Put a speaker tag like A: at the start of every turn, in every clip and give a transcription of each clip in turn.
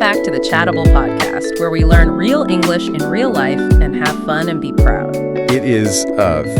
A: back to the Chattable podcast, where we learn real English in real life and have fun and be proud.
B: It is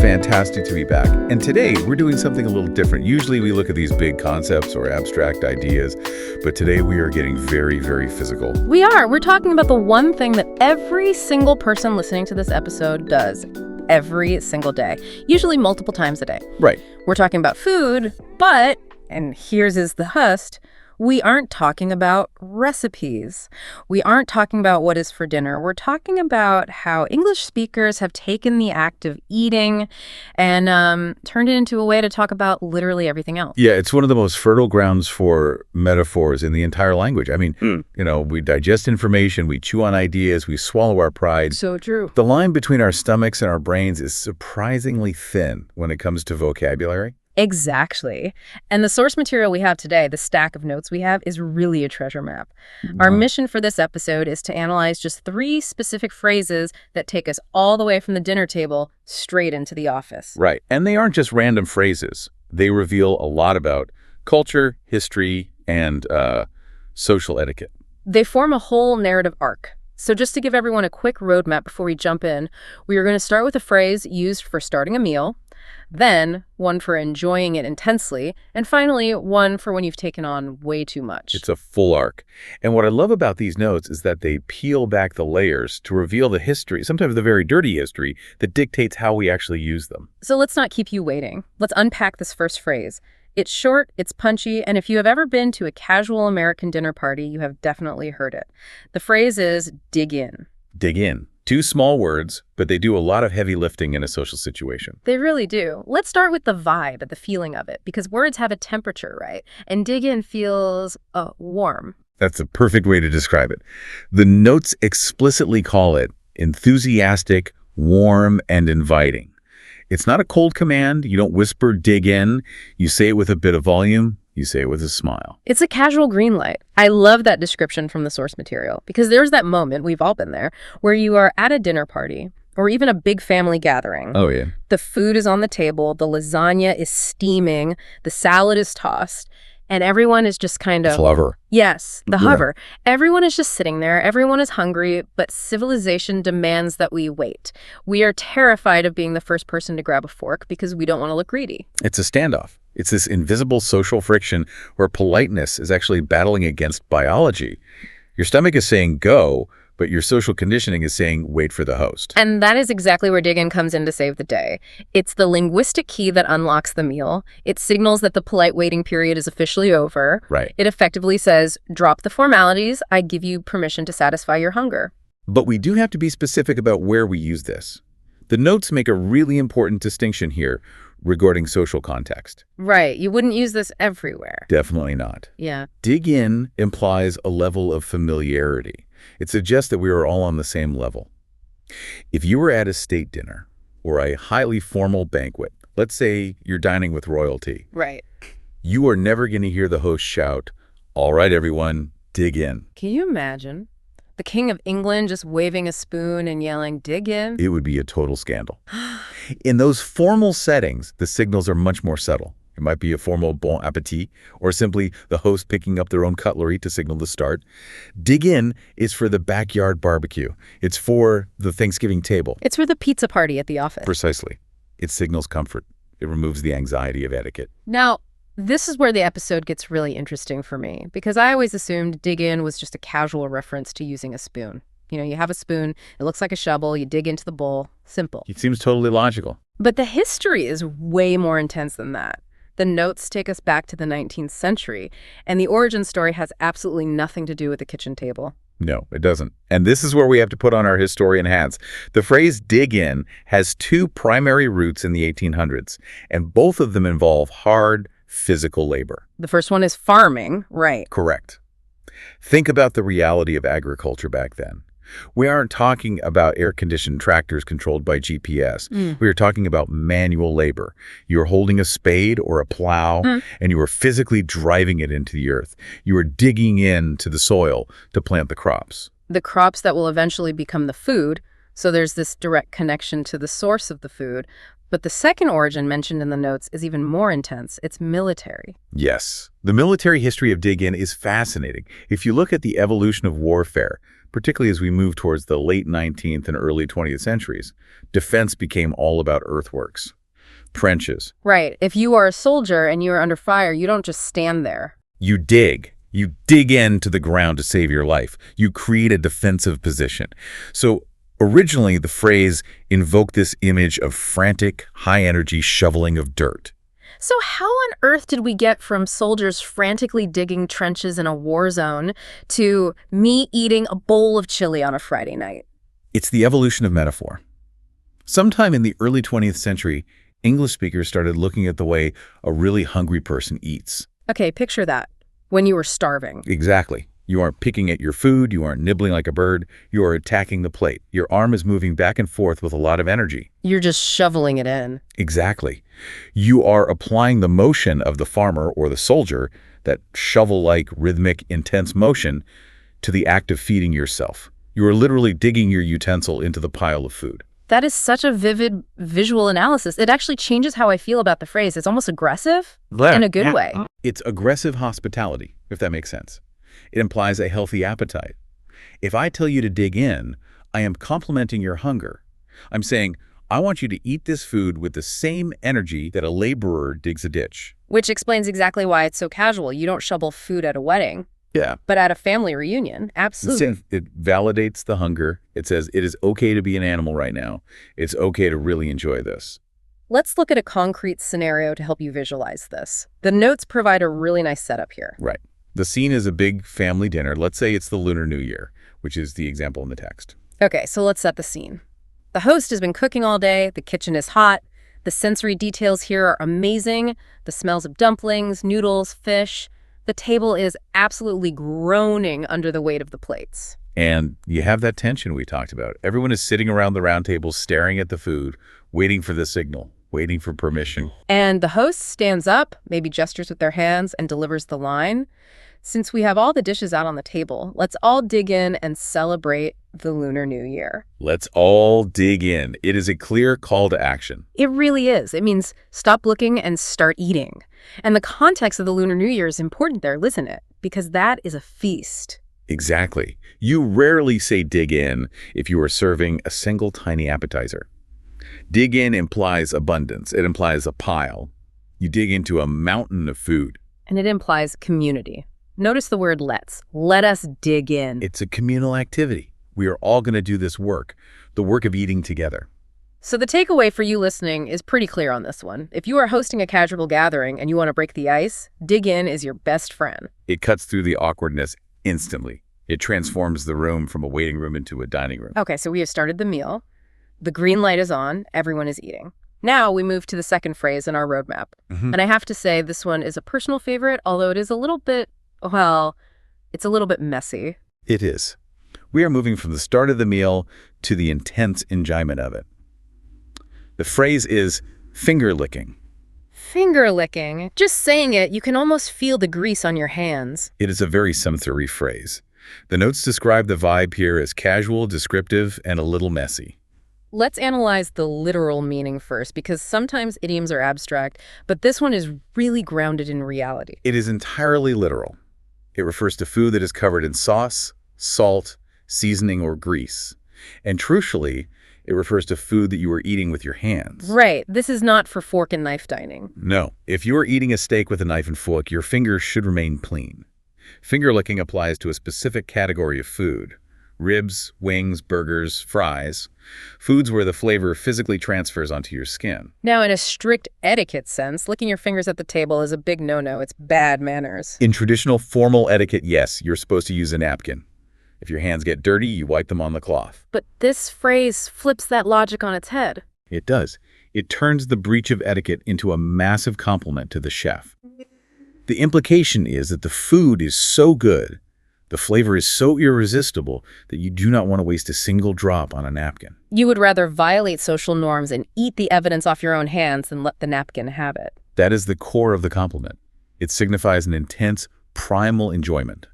B: fantastic to be back. And today we're doing something a little different. Usually we look at these big concepts or abstract ideas, but today we are getting very, very physical.
A: We are. We're talking about the one thing that every single person listening to this episode does every single day, usually multiple times a day.
B: Right.
A: We're talking about food, but, and here's is the hust, we aren't talking about recipes. We aren't talking about what is for dinner. We're talking about how English speakers have taken the act of eating and turned it into a way to talk about literally everything else.
B: Yeah, it's one of the most fertile grounds for metaphors in the entire language. I mean, we digest information, we chew on ideas, we swallow our pride.
A: So true.
B: The line between our stomachs and our brains is surprisingly thin when it comes to vocabulary.
A: Exactly. And the source material we have today, the stack of notes we have, is really a treasure map. Our mission for this episode is to analyze just 3 specific phrases that take us all the way from the dinner table straight into the office.
B: Right. And they aren't just random phrases. They reveal a lot about culture, history, and social etiquette.
A: They form a whole narrative arc. So just to give everyone a quick roadmap before we jump in, we are going to start with a phrase used for starting a meal, then one for enjoying it intensely, and finally one for when you've taken on way too much.
B: It's a full arc. And what I love about these notes is that they peel back the layers to reveal the history, sometimes the very dirty history, that dictates how we actually use them.
A: So let's not keep you waiting. Let's unpack this first phrase. It's short, it's punchy, and if you have ever been to a casual American dinner party, you have definitely heard it. The phrase is dig in.
B: Dig in. 2 small words, but they do a lot of heavy lifting in a social situation.
A: They really do. Let's start with the vibe and the feeling of it, because words have a temperature, right? And dig in feels warm.
B: That's a perfect way to describe it. The notes explicitly call it enthusiastic, warm, and inviting. It's not a cold command. You don't whisper, dig in. You say it with a bit of volume. You say it with a smile.
A: It's a casual green light. I love that description from the source material because there's that moment, we've all been there, where you are at a dinner party or even a big family gathering.
B: Oh, yeah.
A: The food is on the table, the lasagna is steaming, the salad is tossed, and everyone is just kind of...
B: Hover.
A: Yes, the hover. Everyone is just sitting there. Everyone is hungry, but civilization demands that we wait. We are terrified of being the first person to grab a fork because we don't want to look greedy.
B: It's a standoff. It's this invisible social friction where politeness is actually battling against biology. Your stomach is saying go, but your social conditioning is saying wait for the host.
A: And that is exactly where dig in comes in to save the day. It's the linguistic key that unlocks the meal. It signals that the polite waiting period is officially over.
B: Right.
A: It effectively says, drop the formalities. I give you permission to satisfy your hunger.
B: But we do have to be specific about where we use this. The notes make a really important distinction here regarding social context.
A: Right. You wouldn't use this everywhere.
B: Definitely not.
A: Yeah.
B: Dig in implies a level of familiarity. It suggests that we are all on the same level. If you were at a state dinner or a highly formal banquet, let's say you're dining with royalty.
A: Right.
B: You are never going to hear the host shout, "All right, everyone, dig in."
A: Can you imagine the King of England just waving a spoon and yelling, dig in?
B: It would be a total scandal. In those formal settings, the signals are much more subtle. It might be a formal bon appetit or simply the host picking up their own cutlery to signal the start. Dig in is for the backyard barbecue. It's for the Thanksgiving table.
A: It's for the pizza party at the office.
B: Precisely. It signals comfort. It removes the anxiety of etiquette.
A: Now, this is where the episode gets really interesting for me because I always assumed dig in was just a casual reference to using a spoon. You know, you have a spoon, it looks like a shovel, you dig into the bowl, simple.
B: It seems totally logical.
A: But the history is way more intense than that. The notes take us back to the 19th century, and the origin story has absolutely nothing to do with the kitchen table.
B: No, it doesn't. And this is where we have to put on our historian hats. The phrase dig in has 2 primary roots in the 1800s, and both of them involve hard, physical labor.
A: The first one is farming, right?
B: Correct. Think about the reality of agriculture back then. We aren't talking about air-conditioned tractors controlled by GPS. We are talking about manual labor. You're holding a spade or a plow, and you are physically driving it into the earth. You are digging into the soil to plant the crops.
A: The crops that will eventually become the food, so there's this direct connection to the source of the food. But the second origin mentioned in the notes is even more intense. It's military.
B: Yes, the military history of dig-in is fascinating. If you look at the evolution of warfare, particularly as we move towards the late 19th and early 20th centuries, defense became all about earthworks, trenches.
A: Right. If you are a soldier and you are under fire, you don't just stand there.
B: You dig. You dig into the ground to save your life. You create a defensive position. So originally, the phrase invoked this image of frantic, high-energy shoveling of dirt.
A: So how on earth did we get from soldiers frantically digging trenches in a war zone to me eating a bowl of chili on a Friday night?
B: It's the evolution of metaphor. Sometime in the early 20th century, English speakers started looking at the way a really hungry person eats.
A: Okay, picture that. When you were starving.
B: Exactly. You aren't picking at your food, you aren't nibbling like a bird, you are attacking the plate. Your arm is moving back and forth with a lot of energy.
A: You're just shoveling it in.
B: Exactly. You are applying the motion of the farmer or the soldier, that shovel-like, rhythmic, intense motion, to the act of feeding yourself. You are literally digging your utensil into the pile of food.
A: That is such a vivid visual analysis. It actually changes how I feel about the phrase. It's almost aggressive in a good way.
B: It's aggressive hospitality, if that makes sense. It implies a healthy appetite. If I tell you to dig in, I am complimenting your hunger. I'm saying, I want you to eat this food with the same energy that a laborer digs a ditch.
A: Which explains exactly why it's so casual. You don't shovel food at a wedding.
B: Yeah.
A: But at a family reunion, absolutely.
B: It validates the hunger. It says it is okay to be an animal right now. It's okay to really enjoy this.
A: Let's look at a concrete scenario to help you visualize this. The notes provide a really nice setup here.
B: Right. The scene is a big family dinner. Let's say it's the Lunar New Year, which is the example in the text.
A: Okay, so let's set the scene. The host has been cooking all day. The kitchen is hot. The sensory details here are amazing. The smells of dumplings, noodles, fish. The table is absolutely groaning under the weight of the plates.
B: And you have that tension we talked about. Everyone is sitting around the round table staring at the food, waiting for the signal, waiting for permission.
A: And the host stands up, maybe gestures with their hands, and delivers the line. Since we have all the dishes out on the table, let's all dig in and celebrate the Lunar New Year.
B: Let's all dig in. It is a clear call to action.
A: It really is. It means stop looking and start eating. And the context of the Lunar New Year is important there, isn't it? Because that is a feast.
B: Exactly. You rarely say dig in if you are serving a single tiny appetizer. Dig in implies abundance. It implies a pile. You dig into a mountain of food.
A: And it implies community. Notice the word let's. Let us dig in.
B: It's a communal activity. We are all going to do this work, the work of eating together.
A: So the takeaway for you listening is pretty clear on this one. If you are hosting a casual gathering and you want to break the ice, dig in is your best friend.
B: It cuts through the awkwardness instantly. It transforms the room from a waiting room into a dining room.
A: Okay, so we have started the meal. The green light is on. Everyone is eating. Now we move to the second phrase in our roadmap. And I have to say this one is a personal favorite, although it is a little bit, well, it's a little bit messy.
B: It is. We are moving from the start of the meal to the intense enjoyment of it. The phrase is finger licking.
A: Finger licking. Just saying it, you can almost feel the grease on your hands.
B: It is a very sumptuary phrase. The notes describe the vibe here as casual, descriptive, and a little messy.
A: Let's analyze the literal meaning first, because sometimes idioms are abstract, but this one is really grounded in reality.
B: It is entirely literal. It refers to food that is covered in sauce, salt, seasoning, or grease. And crucially, it refers to food that you are eating with your hands.
A: Right. This is not for fork and knife dining.
B: No. If you are eating a steak with a knife and fork, your fingers should remain clean. Finger licking applies to a specific category of food. Ribs, wings, burgers, fries. Foods where the flavor physically transfers onto your skin.
A: Now, in a strict etiquette sense, licking your fingers at the table is a big no-no. It's bad manners.
B: In traditional formal etiquette, yes, you're supposed to use a napkin. If your hands get dirty, you wipe them on the cloth.
A: But this phrase flips that logic on its head.
B: It does. It turns the breach of etiquette into a massive compliment to the chef. The implication is that the food is so good, the flavor is so irresistible that you do not want to waste a single drop on a napkin.
A: You would rather violate social norms and eat the evidence off your own hands than let the napkin have it.
B: That is the core of the compliment. It signifies an intense, primal enjoyment.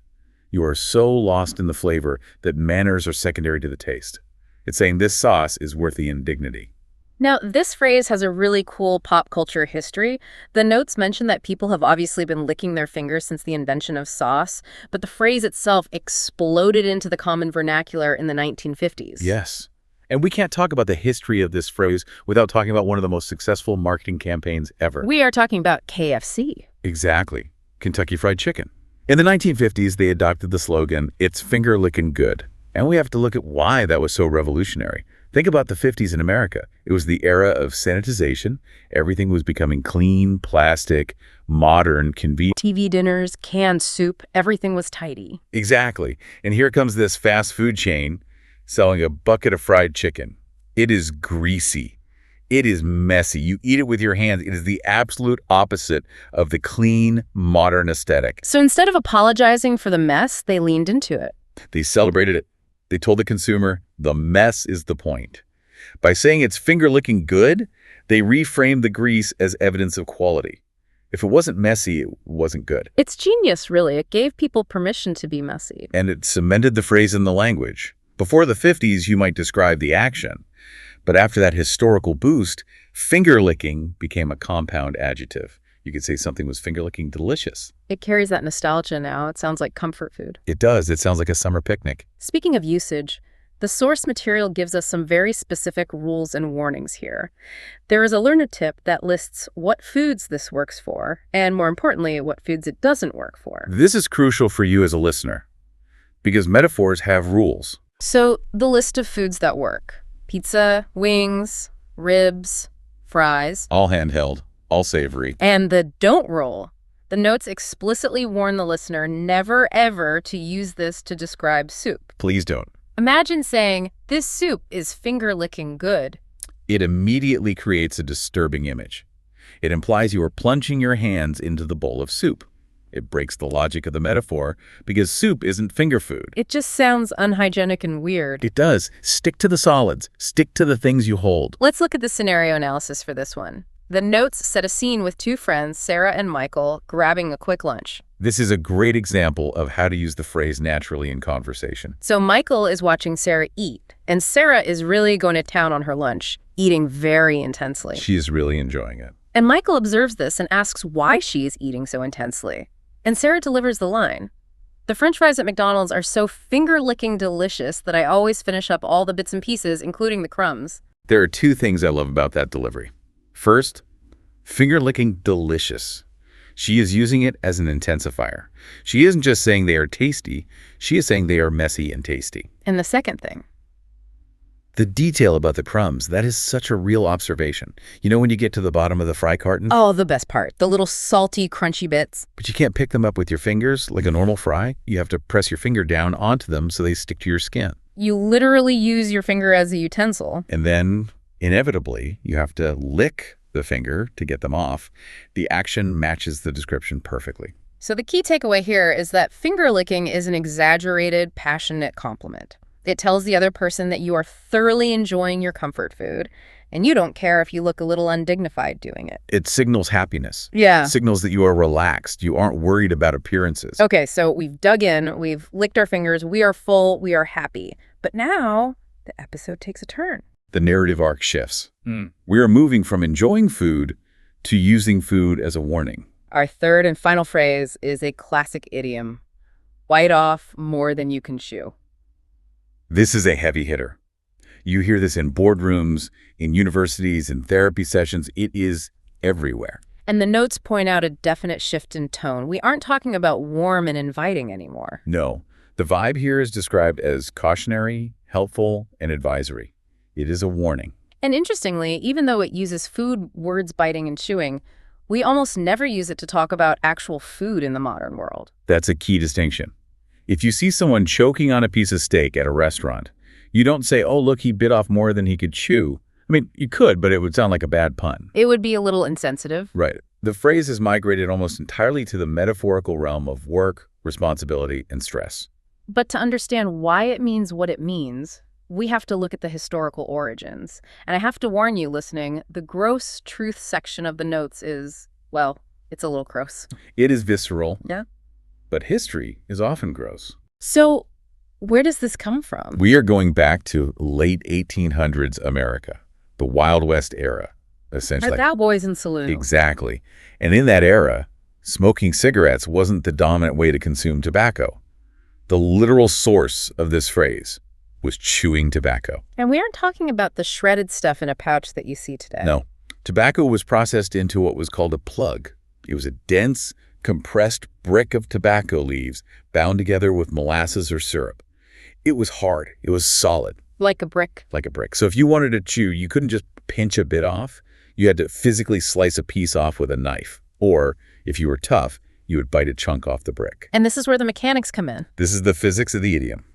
B: You are so lost in the flavor that manners are secondary to the taste. It's saying this sauce is worth the indignity.
A: Now, this phrase has a really cool pop culture history. The notes mention that people have obviously been licking their fingers since the invention of sauce, but the phrase itself exploded into the common vernacular in the 1950s.
B: Yes. And we can't talk about the history of this phrase without talking about one of the most successful marketing campaigns ever.
A: We are talking about KFC.
B: Exactly. Kentucky Fried Chicken. In the 1950s, they adopted the slogan, "It's finger-licking good." And we have to look at why that was so revolutionary. Think about the 50s in America. It was the era of sanitization. Everything was becoming clean, plastic, modern, convenient.
A: TV dinners, canned soup, everything was tidy.
B: Exactly. And here comes this fast food chain selling a bucket of fried chicken. It is greasy. It is messy. You eat it with your hands. It is the absolute opposite of the clean, modern aesthetic.
A: So instead of apologizing for the mess, they leaned into it.
B: They celebrated it. They told the consumer, the mess is the point. By saying it's finger-licking good, they reframed the grease as evidence of quality. If it wasn't messy, it wasn't good.
A: It's genius, really. It gave people permission to be messy.
B: And it cemented the phrase in the language. Before the 50s, you might describe the action. But after that historical boost, finger-licking became a compound adjective. You could say something was finger-licking delicious.
A: It carries that nostalgia now. It sounds like comfort food.
B: It does. It sounds like a summer picnic.
A: Speaking of usage, the source material gives us some very specific rules and warnings here. There is a learner tip that lists what foods this works for, and more importantly, what foods it doesn't work for.
B: This is crucial for you as a listener, because metaphors have rules.
A: So, the list of foods that work: pizza, wings, ribs, fries.
B: All handheld, all savory.
A: And the don't rule. The notes explicitly warn the listener never ever to use this to describe soup.
B: Please don't.
A: Imagine saying, "This soup is finger-licking good."
B: It immediately creates a disturbing image. It implies you are plunging your hands into the bowl of soup. It breaks the logic of the metaphor because soup isn't finger food.
A: It just sounds unhygienic and weird.
B: It does. Stick to the solids. Stick to the things you hold.
A: Let's look at the scenario analysis for this one. The notes set a scene with two friends, Sarah and Michael, grabbing a quick lunch.
B: This is a great example of how to use the phrase naturally in conversation.
A: So Michael is watching Sarah eat, and Sarah is really going to town on her lunch, eating very intensely.
B: She is really enjoying it.
A: And Michael observes this and asks why she is eating so intensely. And Sarah delivers the line, "The French fries at McDonald's are so finger-licking delicious that I always finish up all the bits and pieces, including the crumbs."
B: There are two things I love about that delivery. First, finger-licking delicious. She is using it as an intensifier. She isn't just saying they are tasty, she is saying they are messy and tasty.
A: And the second thing,
B: the detail about the crumbs, that is such a real observation. You know when you get to the bottom of the fry carton?
A: oh, the best part, the little salty, crunchy bits.
B: But you can't pick them up with your fingers like a normal fry. You have to press your finger down onto them so they stick to your skin.
A: You literally use your finger as a utensil.
B: And then, inevitably, you have to lick the finger to get them off. The action matches the description perfectly.
A: So the key takeaway here is that finger-licking is an exaggerated, passionate compliment. It tells the other person that you are thoroughly enjoying your comfort food, and you don't care if you look a little undignified doing it.
B: It signals happiness.
A: Yeah.
B: It signals that you are relaxed. You aren't worried about appearances.
A: Okay, so we've dug in, we've licked our fingers, we are full, we are happy. But now, the episode takes a turn.
B: The narrative arc shifts. We are moving from enjoying food to using food as a warning.
A: Our third and final phrase is a classic idiom: bite off more than you can chew.
B: This is a heavy hitter. You hear this in boardrooms, in universities, in therapy sessions. It is everywhere.
A: And the notes point out a definite shift in tone. We aren't talking about warm and inviting anymore.
B: No, the vibe here is described as cautionary, helpful, and advisory. It is a warning.
A: And interestingly, even though it uses food, words biting and chewing, we almost never use it to talk about actual food in the modern world.
B: That's a key distinction. If you see someone choking on a piece of steak at a restaurant, you don't say, "Oh, look, he bit off more than he could chew." I mean, you could, but it would sound like a bad pun.
A: It would be a little insensitive.
B: Right. The phrase has migrated almost entirely to the metaphorical realm of work, responsibility, and stress.
A: But to understand why it means what it means, we have to look at the historical origins. And I have to warn you, listening, the gross truth section of the notes is, well, it's a little gross.
B: It is visceral.
A: Yeah.
B: But history is often gross.
A: So where does this come from?
B: We are going back to late 1800s America. the Wild West era, essentially.
A: Cowboys in saloon.
B: Exactly. And in that era, smoking cigarettes wasn't the dominant way to consume tobacco. The literal source of this phrase was chewing tobacco.
A: And we aren't talking about the shredded stuff in a pouch that you see today.
B: No. Tobacco was processed into what was called a plug. It was a dense, compressed brick of tobacco leaves bound together with molasses or syrup. It was hard. It was solid.
A: Like a brick.
B: Like a brick. So if you wanted to chew, you couldn't just pinch a bit off. You had to physically slice a piece off with a knife. Or, if you were tough, you would bite a chunk off the brick.
A: And this is where the mechanics come in.
B: This is the physics of the idiom.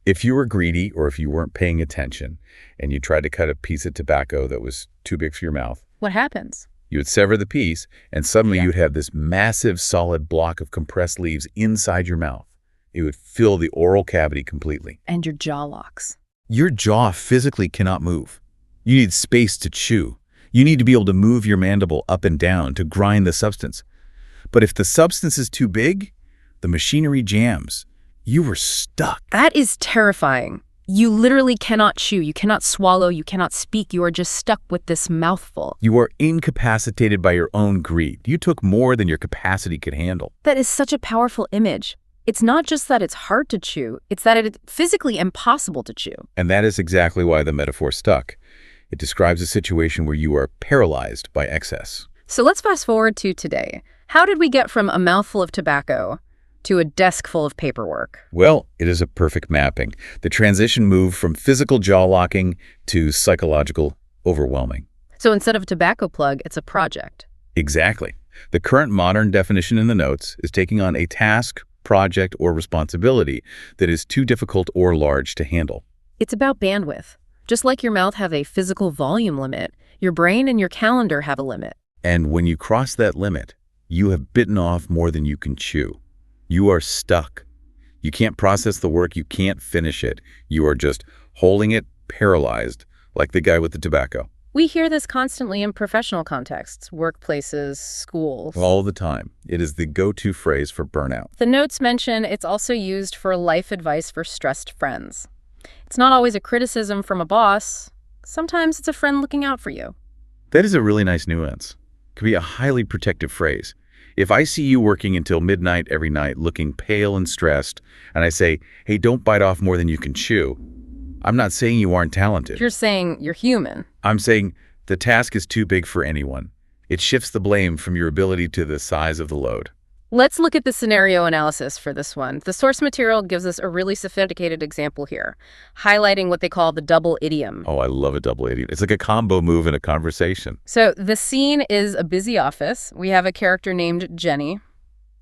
B: If you were greedy or if you weren't paying attention and you tried to cut a piece of tobacco that was too big for your mouth,
A: what happens?
B: You would sever the piece and suddenly you'd have this massive solid block of compressed leaves inside your mouth. It would fill the oral cavity completely.
A: And your jaw locks.
B: Your jaw physically cannot move. You need space to chew. You need to be able to move your mandible up and down to grind the substance. But if the substance is too big, the machinery jams. You were stuck.
A: That is terrifying. You literally cannot chew. You cannot swallow. You cannot speak. You are just stuck with this mouthful.
B: You are incapacitated by your own greed. You took more than your capacity could handle.
A: That is such a powerful image. It's not just that it's hard to chew. It's that it's physically impossible to chew.
B: And that is exactly why the metaphor stuck. It describes a situation where you are paralyzed by excess.
A: So let's fast forward to today. How did we get from a mouthful of tobacco to a desk full of paperwork?
B: Well, it is a perfect mapping. The transition moved from physical jaw locking to psychological overwhelming.
A: So instead of a tobacco plug, it's a project.
B: Exactly. The current modern definition in the notes is taking on a task, project, or responsibility that is too difficult or large to handle.
A: It's about bandwidth. Just like your mouth have a physical volume limit, your brain and your calendar have a limit.
B: And when you cross that limit, you have bitten off more than you can chew. You are stuck. You can't process the work. You can't finish it. You are just holding it, paralyzed, like the guy with the tobacco.
A: We hear this constantly in professional contexts, workplaces, schools.
B: All the time. It is the go-to phrase for burnout.
A: The notes mention it's also used for life advice for stressed friends. It's not always a criticism from a boss. Sometimes it's a friend looking out for you.
B: That is a really nice nuance. It could be a highly protective phrase. If I see you working until midnight every night, looking pale and stressed, and I say, hey, don't bite off more than you can chew, I'm not saying you aren't talented.
A: You're saying you're human.
B: I'm saying the task is too big for anyone. It shifts the blame from your ability to the size of the load.
A: Let's look at the scenario analysis for this one. The source material gives us a really sophisticated example here, highlighting what they call the double idiom.
B: Oh, I love a double idiom. It's like a combo move in a conversation.
A: So the scene is a busy office. We have a character named Jenny.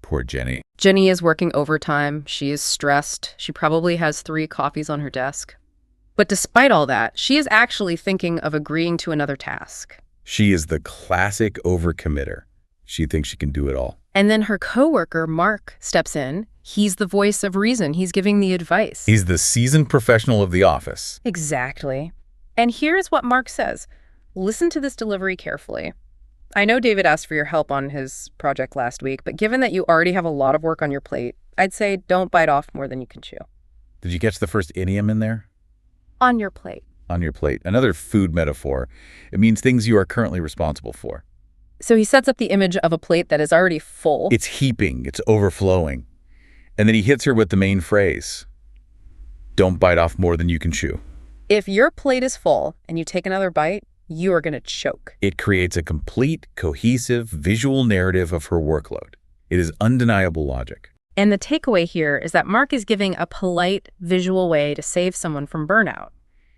B: Poor Jenny.
A: Jenny is working overtime. She is stressed. She probably has 3 coffees on her desk. But despite all that, she is actually thinking of agreeing to another task.
B: She is the classic overcommitter. She thinks she can do it all.
A: And then her coworker, Mark, steps in. He's the voice of reason. He's giving the advice.
B: He's the seasoned professional of the office.
A: Exactly. And here's what Mark says. Listen to this delivery carefully. I know David asked for your help on his project last week, but given that you already have a lot of work on your plate, I'd say don't bite off more than you can chew.
B: Did you catch the first idiom in there?
A: On your plate.
B: On your plate. Another food metaphor. It means things you are currently responsible for.
A: So he sets up the image of a plate that is already full.
B: It's heaping. It's overflowing. And then he hits her with the main phrase. Don't bite off more than you can chew.
A: If your plate is full and you take another bite, you are going to choke.
B: It creates a complete, cohesive, visual narrative of her workload. It is undeniable logic.
A: And the takeaway here is that Mark is giving a polite, visual way to save someone from burnout.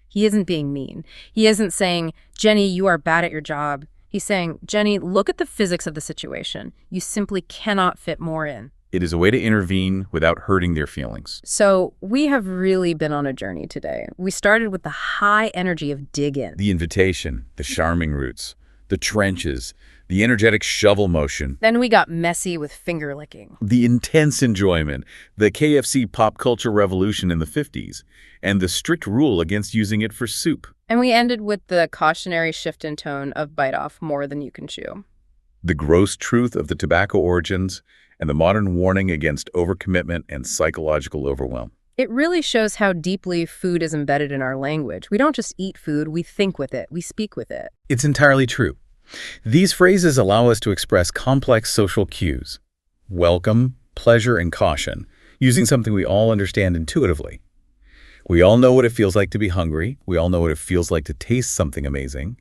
A: He isn't being mean. He isn't saying, Jenny, you are bad at your job. He's saying, Jenny, look at the physics of the situation. You simply cannot fit more in.
B: It is a way to intervene without hurting their feelings.
A: So we have really been on a journey today. We started with the high energy of dig in.
B: The invitation, the charming roots, the trenches, the energetic shovel motion.
A: Then we got messy with finger licking.
B: The intense enjoyment, the KFC pop culture revolution in the 50s, and the strict rule against using it for soup.
A: And we ended with the cautionary shift in tone of bite off more than you can chew.
B: The gross truth of the tobacco origins and the modern warning against overcommitment and psychological overwhelm.
A: It really shows how deeply food is embedded in our language. We don't just eat food, we think with it, we speak with it.
B: It's entirely true. These phrases allow us to express complex social cues, welcome, pleasure, and caution, using something we all understand intuitively. We all know what it feels like to be hungry, we all know what it feels like to taste something amazing,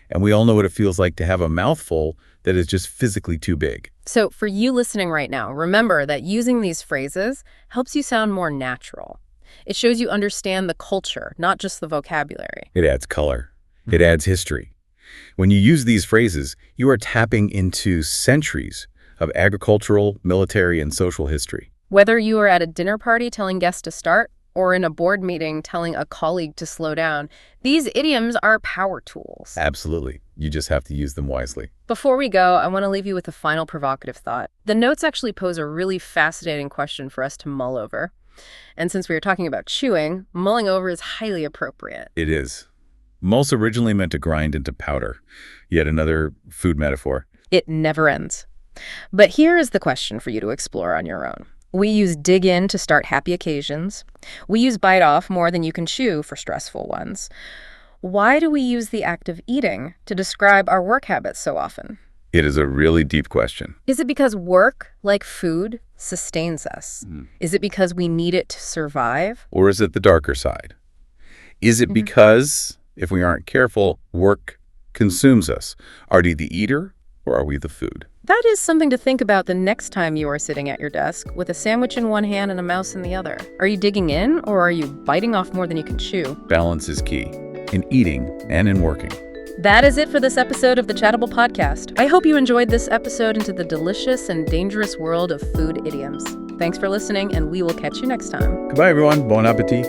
B: and we all know what it feels like to have a mouthful that is just physically too big.
A: So for you listening right now, remember that using these phrases helps you sound more natural. It shows you understand the culture, not just the vocabulary.
B: It adds color. It adds history. When you use these phrases, you are tapping into centuries of agricultural, military, and social history.
A: Whether you are at a dinner party telling guests to start, or in a board meeting telling a colleague to slow down, these idioms are power tools.
B: Absolutely. You just have to use them wisely.
A: Before we go, I want to leave you with a final provocative thought. The notes actually pose a really fascinating question for us to mull over. And since we were talking about chewing, mulling over is highly appropriate.
B: It is. Mulse originally meant to grind into powder. Yet another food metaphor.
A: It never ends. But here is the question for you to explore on your own. We use dig in to start happy occasions. We use bite off more than you can chew for stressful ones. Why do we use the act of eating to describe our work habits so often?
B: It is a really deep question.
A: Is it because work, like food, sustains us? Is it because we need it to survive?
B: Or is it the darker side? Is it because, if we aren't careful, work consumes us? Are we the eater or are we the food?
A: That is something to think about the next time you are sitting at your desk with a sandwich in one hand and a mouse in the other. Are you digging in or are you biting off more than you can chew?
B: Balance is key, in eating and in working.
A: That is it for this episode of the Chattable podcast. I hope you enjoyed this episode into the delicious and dangerous world of food idioms. Thanks for listening, and we will catch you next time.
B: Goodbye, everyone. Bon appetit.